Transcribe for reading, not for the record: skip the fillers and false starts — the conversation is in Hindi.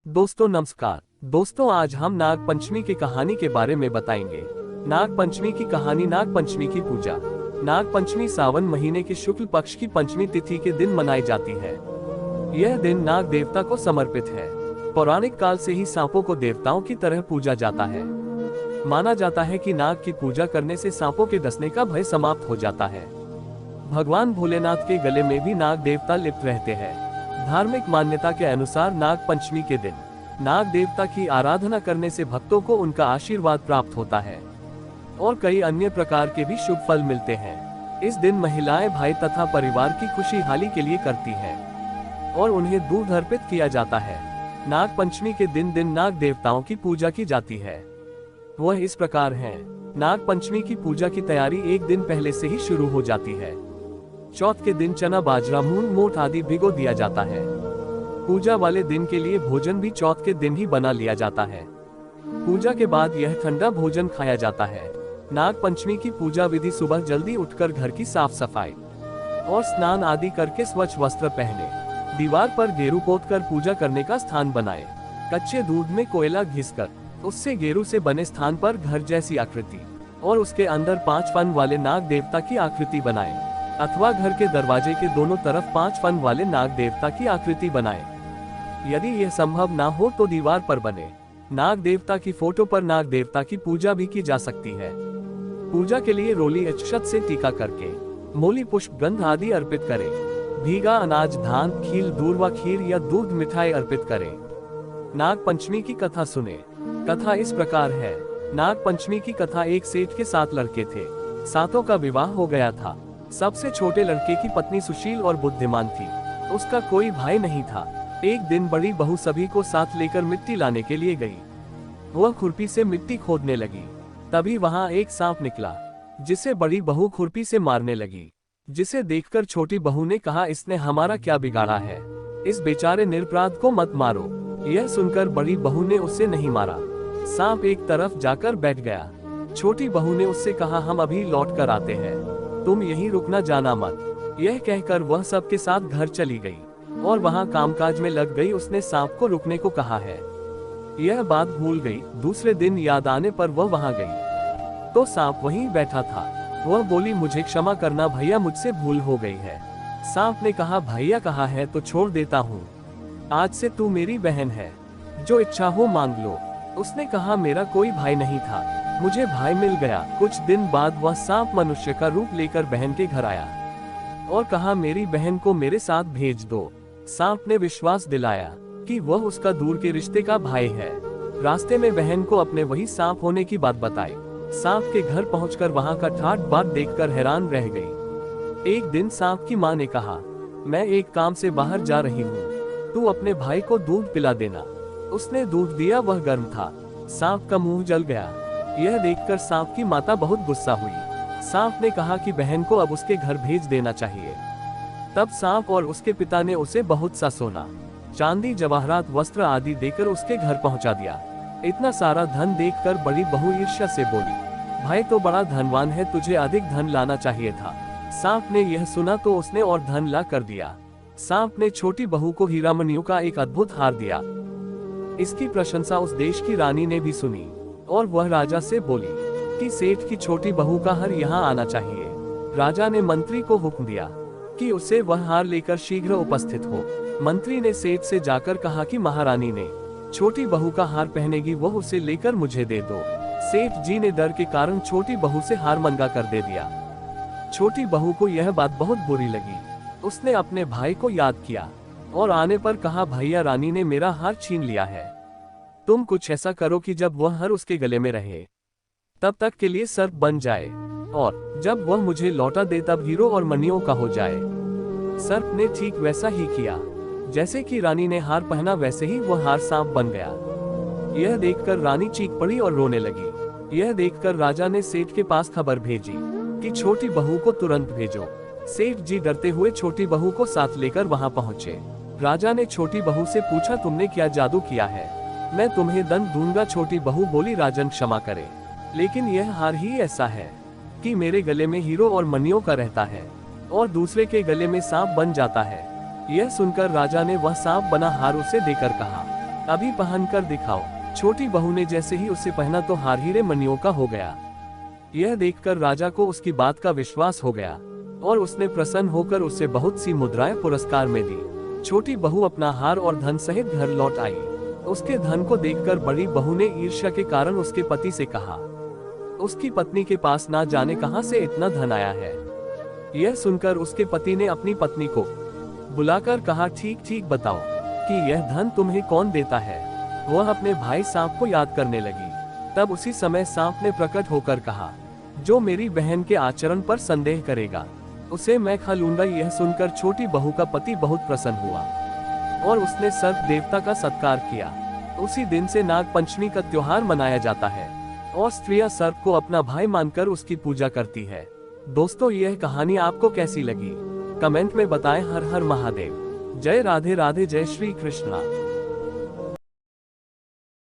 दोस्तों नमस्कार। दोस्तों आज हम नाग पंचमी की कहानी के बारे में बताएंगे। नाग पंचमी की कहानी। नाग पंचमी की पूजा। नाग पंचमी सावन महीने की शुक्ल पक्ष की पंचमी तिथि के दिन मनाई जाती है। यह दिन नाग देवता को समर्पित है। पौराणिक काल से ही सांपों को देवताओं की तरह पूजा जाता है। माना जाता है कि नाग की पूजा करने से सांपों के डसने का भय समाप्त हो जाता है। भगवान भोलेनाथ के गले में भी नाग देवता लिप्त रहते हैं। धार्मिक मान्यता के अनुसार नाग पंचमी के दिन नाग देवता की आराधना करने से भक्तों को उनका आशीर्वाद प्राप्त होता है और कई अन्य प्रकार के भी शुभ फल मिलते हैं। इस दिन महिलाएं भाई तथा परिवार की खुशहाली के लिए करती हैं और उन्हें दूध अर्पित किया जाता है। नाग पंचमी के दिन नाग देवताओं की पूजा की जाती है। वह इस प्रकार है। नाग पंचमी की पूजा की तैयारी एक दिन पहले से ही शुरू हो जाती है। चौथ के दिन चना बाजरा मूंग मोठ आदि भिगो दिया जाता है। पूजा वाले दिन के लिए भोजन भी चौथ के दिन ही बना लिया जाता है। पूजा के बाद यह ठंडा भोजन खाया जाता है। नाग पंचमी की पूजा विधि सुबह जल्दी उठकर घर की साफ सफाई और स्नान आदि करके स्वच्छ वस्त्र पहने, दीवार पर गेरू पोत कर पूजा करने का स्थान बनाए। कच्चे दूध में कोयला घिसकर उससे गेरू से बने स्थान पर घर जैसी आकृति और उसके अंदर 5 फन वाले नाग देवता की आकृति बनाए अथवा घर के दरवाजे के दोनों तरफ 5 फन वाले नाग देवता की आकृति बनाए। यदि यह संभव ना हो तो दीवार पर बने नाग देवता की फोटो पर नाग देवता की पूजा भी की जा सकती है। पूजा के लिए रोली अक्षत से टीका करके मूली पुष्प गंध आदि अर्पित करें। भीगा अनाज धान खील दूर्वा खीर या दूध मिठाई अर्पित करें। नाग पंचमी की कथा सुने। कथा इस प्रकार है। नाग पंचमी की कथा। एक सेठ के 7 लड़के थे। सातों का विवाह हो गया था। सबसे छोटे लड़के की पत्नी सुशील और बुद्धिमान थी। उसका कोई भाई नहीं था। एक दिन बड़ी बहू सभी को साथ लेकर मिट्टी लाने के लिए गई। वह खुरपी से मिट्टी खोदने लगी। तभी वहां एक सांप निकला जिसे बड़ी बहू खुरपी से मारने लगी। जिसे देखकर छोटी बहू ने कहा, इसने हमारा क्या बिगाड़ा है, इस बेचारे निरपराध को मत मारो। यह सुनकर बड़ी बहू ने उसे नहीं मारा। सांप एक तरफ जाकर बैठ गया। छोटी बहू ने उससे कहा, हम अभी लौट कर आते हैं, तुम यहीं रुकना, जाना मत। यह कहकर वह सबके साथ घर चली गई और वहां कामकाज में लग गई। उसने सांप को रुकने को कहा है। यह बात भूल गई। दूसरे दिन याद आने पर वह वहां गई तो सांप वहीं बैठा था। वह बोली, मुझे क्षमा करना भैया, मुझसे भूल हो गई है। सांप ने कहा, भैया कहा है तो छोड़ देता हूँ। आज से तू मेरी बहन है, जो इच्छा हो मांग लो। उसने कहा, मेरा कोई भाई नहीं था, मुझे भाई मिल गया। कुछ दिन बाद वह सांप मनुष्य का रूप लेकर बहन के घर आया और कहा, मेरी बहन को मेरे साथ भेज दो। सांप ने विश्वास दिलाया कि वह उसका दूर के रिश्ते का भाई है। रास्ते में बहन को अपने वही सांप होने की बात बताई। सांप के घर पहुंचकर वहां का ठाट बाट देखकर हैरान रह गई। एक दिन सांप की मां ने कहा, मैं एक काम से बाहर जा रही हूँ, तू अपने भाई को दूध पिला देना। उसने दूध दिया, वह गर्म था। सांप का मुंह जल गया। यह देखकर सांप की माता बहुत गुस्सा हुई। सांप ने कहा कि बहन को अब उसके घर भेज देना चाहिए। तब सांप और उसके पिता ने उसे बहुत सा सोना चांदी जवाहरात वस्त्र आदि देकर उसके घर पहुंचा दिया। इतना सारा धन देखकर बड़ी बहू ईर्ष्या से बोली, भाई तो बड़ा धनवान है, तुझे अधिक धन लाना चाहिए था। सांप ने यह सुना तो उसने और धन ला कर दिया। सांप ने छोटी बहू को हीरामणियों का एक अद्भुत हार दिया। इसकी प्रशंसा उस देश की रानी ने भी सुनी और वह राजा से बोली कि सेठ की छोटी बहू का हार यहाँ आना चाहिए। राजा ने मंत्री को हुक्म दिया कि उसे वह हार लेकर शीघ्र उपस्थित हो। मंत्री ने सेठ से जाकर कहा कि महारानी ने छोटी बहू का हार पहनेगी, वह उसे लेकर मुझे दे दो। सेठ जी ने डर के कारण छोटी बहू से हार मंगा कर दे दिया। छोटी बहू को यह बात बहुत बुरी लगी। उसने अपने भाई को याद किया और आने पर कहा, भैया रानी ने मेरा हार छीन लिया है, तुम कुछ ऐसा करो कि जब वह हार उसके गले में रहे तब तक के लिए सर्प बन जाए और जब वह मुझे लौटा दे तब हीरो और मणियों का हो जाए। सर्प ने ठीक वैसा ही किया। जैसे कि रानी ने हार पहना वैसे ही वह हार सांप बन गया। यह देखकर रानी चीख पड़ी और रोने लगी। यह देखकर राजा ने सेठ के पास खबर भेजी कि छोटी बहू को तुरंत भेजो। सेठ जी डरते हुए छोटी बहू को साथ लेकर वहां पहुंचे। राजा ने छोटी बहू से पूछा, तुमने क्या जादू किया है, मैं तुम्हें दंड दूंगा। छोटी बहू बोली, राजन क्षमा करे, लेकिन यह हार ही ऐसा है कि मेरे गले में हीरो और मणियों का रहता है और दूसरे के गले में सांप बन जाता है। यह सुनकर राजा ने वह सांप बना हार उसे देकर कहा, अभी पहन कर दिखाओ। छोटी बहू ने जैसे ही उसे पहना तो हार हीरे मणियों का हो गया। यह देखकर राजा को उसकी बात का विश्वास हो गया और उसने प्रसन्न होकर उसे बहुत सी मुद्राएं पुरस्कार में दी। छोटी बहू अपना हार और धन सहित घर लौट आई। उसके धन को देखकर बड़ी बहू ने ईर्ष्या के कारण उसके पति से कहा। उसकी पत्नी के पास ना जाने कहां से इतना धन आया है। यह सुनकर उसके पति ने अपनी पत्नी को बुलाकर कहा, ठीक ठीक बताओ कि यह धन तुम्हें कौन देता है। वह अपने भाई सांप को याद करने लगी। तब उसी समय सांप ने प्रकट होकर कहा, जो मेरी बहन के आचरण पर संदेह करेगा उसे मैं खा लूंगा। यह सुनकर छोटी बहू का पति बहुत प्रसन्न हुआ और उसने सर्प देवता का सत्कार किया। उसी दिन से नाग पंचमी का त्योहार मनाया जाता है और स्त्रियां सर्प को अपना भाई मानकर उसकी पूजा करती है। दोस्तों, यह कहानी आपको कैसी लगी कमेंट में बताएं। हर हर महादेव। जय राधे राधे, जय श्री कृष्णा।